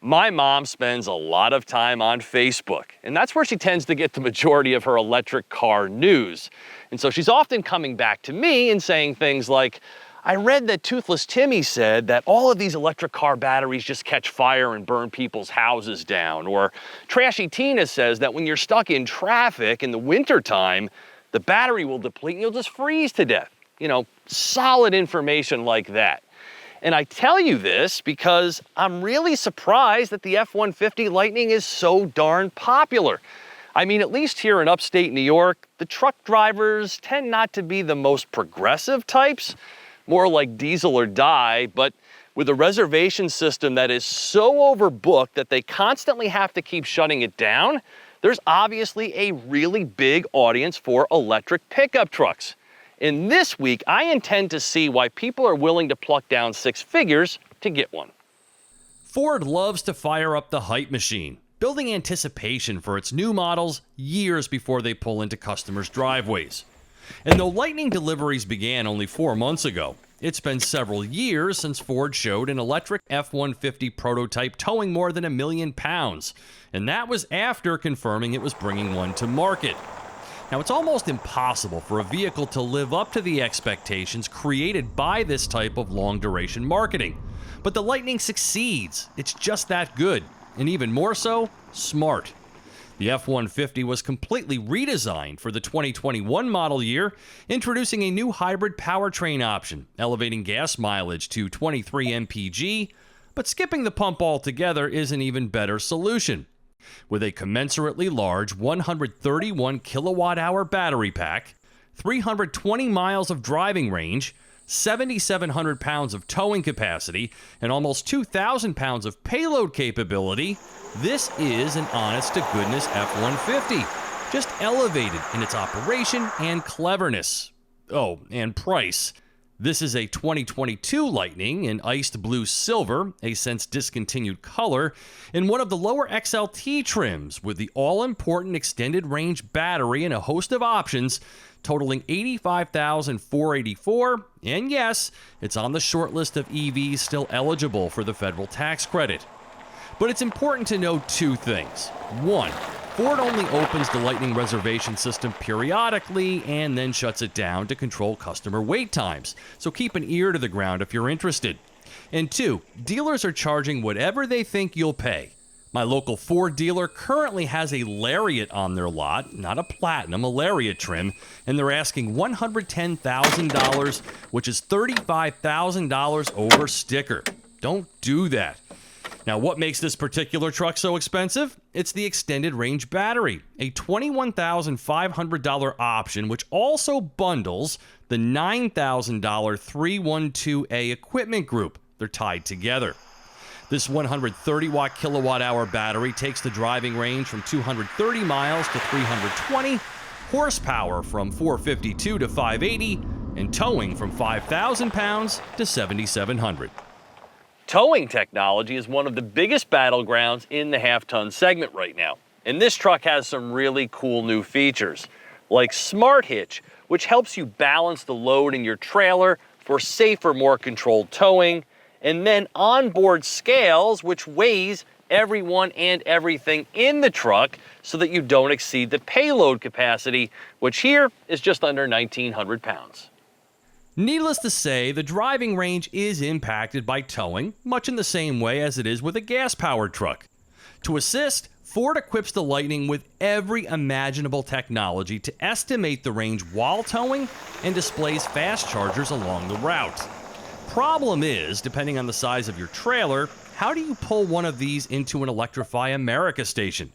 My mom spends a lot of time on Facebook, and that's where she tends to get the majority of her electric car news. And so she's often coming back to me and saying things like, I read that Toothless Timmy said that all of these electric car batteries just catch fire and burn people's houses down. Or Trashy Tina says that when you're stuck in traffic in the wintertime, the battery will deplete and you'll just freeze to death. You know, solid information like that. And I tell you this because I'm really surprised that the F-150 Lightning is so darn popular. I mean, at least here in upstate New York, the truck drivers tend not to be the most progressive types, more like diesel or die, but with a reservation system that is so overbooked that they constantly have to keep shutting it down, there's obviously a really big audience for electric pickup trucks. And this week, I intend to see why people are willing to pluck down six figures to get one. Ford loves to fire up the hype machine, building anticipation for its new models years before they pull into customers' driveways. And though Lightning deliveries began only 4 months ago, it's been several years since Ford showed an electric F-150 prototype towing more than 1 million pounds, and that was after confirming it was bringing one to market. Now, it's almost impossible for a vehicle to live up to the expectations created by this type of long-duration marketing. But the Lightning succeeds. It's just that good, and even more so, smart. The F-150 was completely redesigned for the 2021 model year, introducing a new hybrid powertrain option, elevating gas mileage to 23 mpg, but skipping the pump altogether is an even better solution. With a commensurately large 131 kilowatt-hour battery pack, 320 miles of driving range, 7,700 pounds of towing capacity, and almost 2,000 pounds of payload capability, this is an honest-to-goodness F-150, just elevated in its operation and cleverness. Oh, and price. This is a 2022 Lightning in iced blue silver, a since discontinued color, in one of the lower XLT trims with the all-important extended range battery and a host of options, totaling $85,484, and yes, it's on the short list of EVs still eligible for the federal tax credit. But it's important to know two things. One, Ford only opens the Lightning reservation system periodically and then shuts it down to control customer wait times, so keep an ear to the ground if you're interested. And two, dealers are charging whatever they think you'll pay. My local Ford dealer currently has a Lariat on their lot, not a Platinum, a Lariat trim, and they're asking $110,000, which is $35,000 over sticker. Don't do that. Now, what makes this particular truck so expensive? It's the extended range battery, a $21,500 option, which also bundles the $9,000 312A equipment group. They're tied together. This 130-watt kilowatt-hour battery takes the driving range from 230 miles to 320, horsepower from 452 to 580, and towing from 5,000 pounds to 7,700. Towing technology is one of the biggest battlegrounds in the half-ton segment right now. And this truck has some really cool new features, like Smart Hitch, which helps you balance the load in your trailer for safer, more controlled towing, and then onboard scales, which weighs everyone and everything in the truck so that you don't exceed the payload capacity, which here is just under 1,900 pounds. Needless to say, the driving range is impacted by towing, much in the same way as it is with a gas-powered truck. To assist, Ford equips the Lightning with every imaginable technology to estimate the range while towing and displays fast chargers along the route. Problem is, depending on the size of your trailer, how do you pull one of these into an Electrify America station?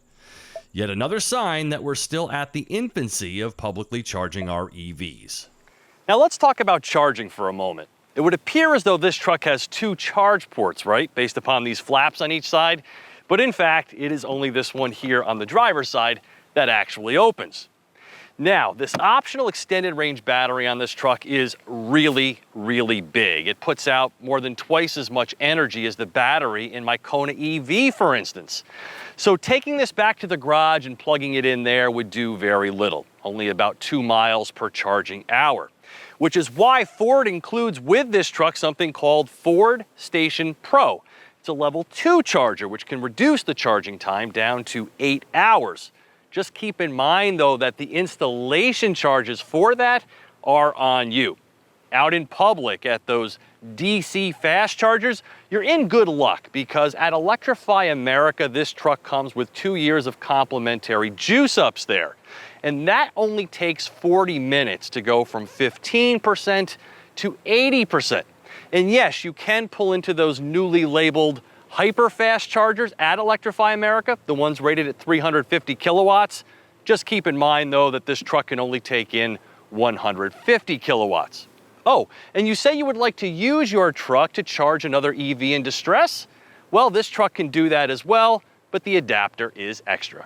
Yet another sign that we're still at the infancy of publicly charging our EVs. Now let's talk about charging for a moment. It would appear as though this truck has two charge ports, right? Based upon these flaps on each side. But in fact, it is only this one here on the driver's side that actually opens. Now, this optional extended range battery on this truck is really, really big. It puts out more than twice as much energy as the battery in my Kona EV, for instance. So taking this back to the garage and plugging it in there would do very little, only about 2 miles per charging hour, which is why Ford includes with this truck something called Ford Station Pro. It's a level 2 charger, which can reduce the charging time down to 8 hours. Just keep in mind, though, that the installation charges for that are on you. Out in public at those DC fast chargers, you're in good luck because at Electrify America, this truck comes with 2 years of complimentary juice ups there. And that only takes 40 minutes to go from 15% to 80%. And yes, you can pull into those newly labeled hyper fast chargers at Electrify America, the ones rated at 350 kilowatts. Just keep in mind, though, that this truck can only take in 150 kilowatts. Oh, and you say you would like to use your truck to charge another EV in distress? Well, this truck can do that as well, but the adapter is extra.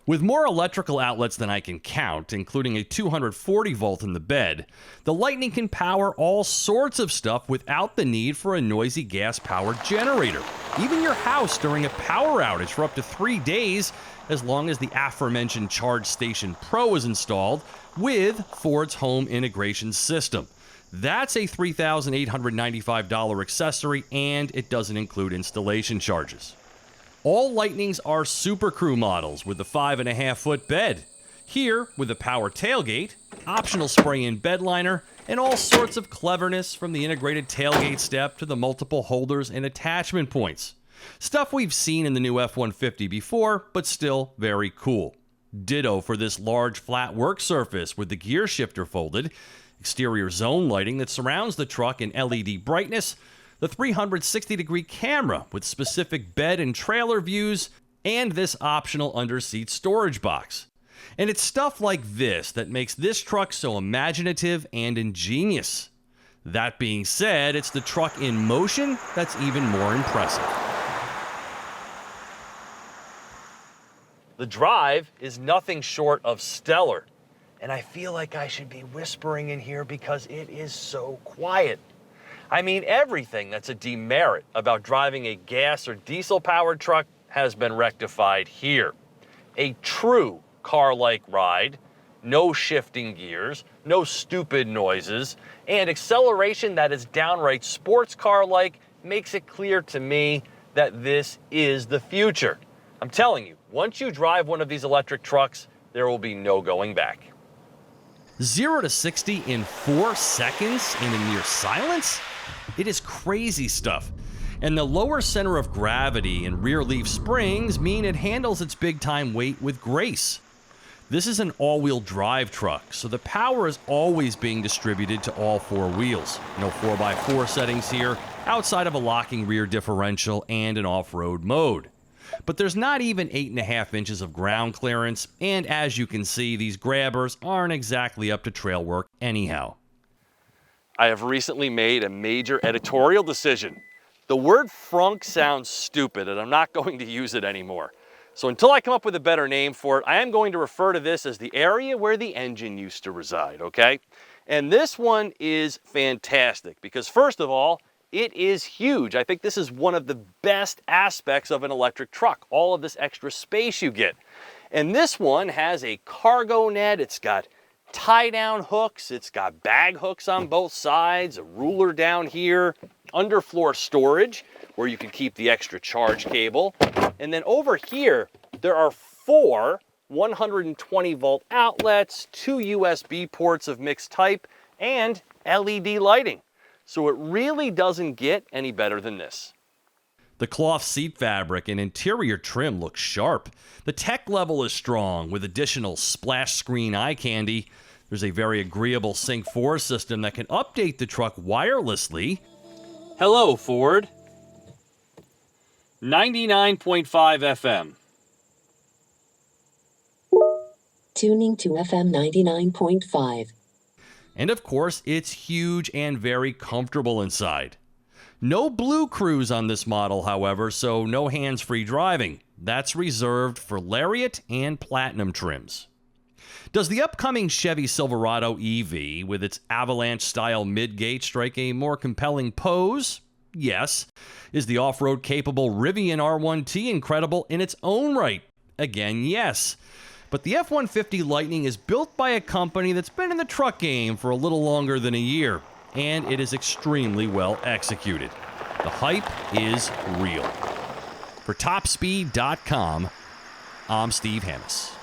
With more electrical outlets than I can count, including a 240 volt in the bed, the Lightning can power all sorts of stuff without the need for a noisy gas-powered generator. Even your house during a power outage for up to 3 days, as long as the aforementioned Charge Station Pro is installed with Ford's home integration system. That's a $3,895 accessory, and it doesn't include installation charges. All Lightnings are Super Crew models with the 5.5-foot bed. Here, with a power tailgate, optional spray-in bed liner, and all sorts of cleverness from the integrated tailgate step to the multiple holders and attachment points. Stuff we've seen in the new F-150 before, but still very cool. Ditto for this large flat work surface with the gear shifter folded, exterior zone lighting that surrounds the truck in LED brightness, the 360-degree camera with specific bed and trailer views, and this optional underseat storage box. And it's stuff like this that makes this truck so imaginative and ingenious. That being said, it's the truck in motion that's even more impressive. The drive is nothing short of stellar. And I feel like I should be whispering in here because it is so quiet. I mean, everything that's a demerit about driving a gas or diesel-powered truck has been rectified here. A true car-like ride, no shifting gears, no stupid noises, and acceleration that is downright sports car-like makes it clear to me that this is the future. I'm telling you, once you drive one of these electric trucks, there will be no going back. 0 to 60 in 4 seconds and in near silence? It is crazy stuff. And the lower center of gravity and rear leaf springs mean it handles its big-time weight with grace. This is an all-wheel drive truck, so the power is always being distributed to all 4 wheels. No 4x4 settings here, outside of a locking rear differential and an off-road mode. But there's not even 8.5 inches of ground clearance, and as you can see, these grabbers aren't exactly up to trail work anyhow. I have recently made a major editorial decision. The word frunk sounds stupid, and I'm not going to use it anymore. So until I come up with a better name for it, I am going to refer to this as the area where the engine used to reside, okay? And this one is fantastic because, first of all, it is huge. I think this is one of the best aspects of an electric truck, all of this extra space you get. And this one has a cargo net, it's got tie-down hooks, it's got bag hooks on both sides, a ruler down here, underfloor storage where you can keep the extra charge cable. And then over here, there are 4 120-volt outlets, 2 USB ports of mixed type, and LED lighting. So it really doesn't get any better than this. The cloth seat fabric and interior trim look sharp. The tech level is strong with additional splash screen eye candy. There's a very agreeable Sync 4 system that can update the truck wirelessly. Hello, Ford. 99.5 FM. Tuning to FM 99.5. And of course, it's huge and very comfortable inside. No Blue Cruise on this model, however, so no hands-free driving. That's reserved for Lariat and Platinum trims. Does the upcoming Chevy Silverado EV with its Avalanche-style midgate strike a more compelling pose? Yes. Is the off-road capable Rivian R1T incredible in its own right? Again, yes. But the F-150 Lightning is built by a company that's been in the truck game for a little longer than a year, and it is extremely well executed. The hype is real. For topspeed.com, I'm Steve Hammis.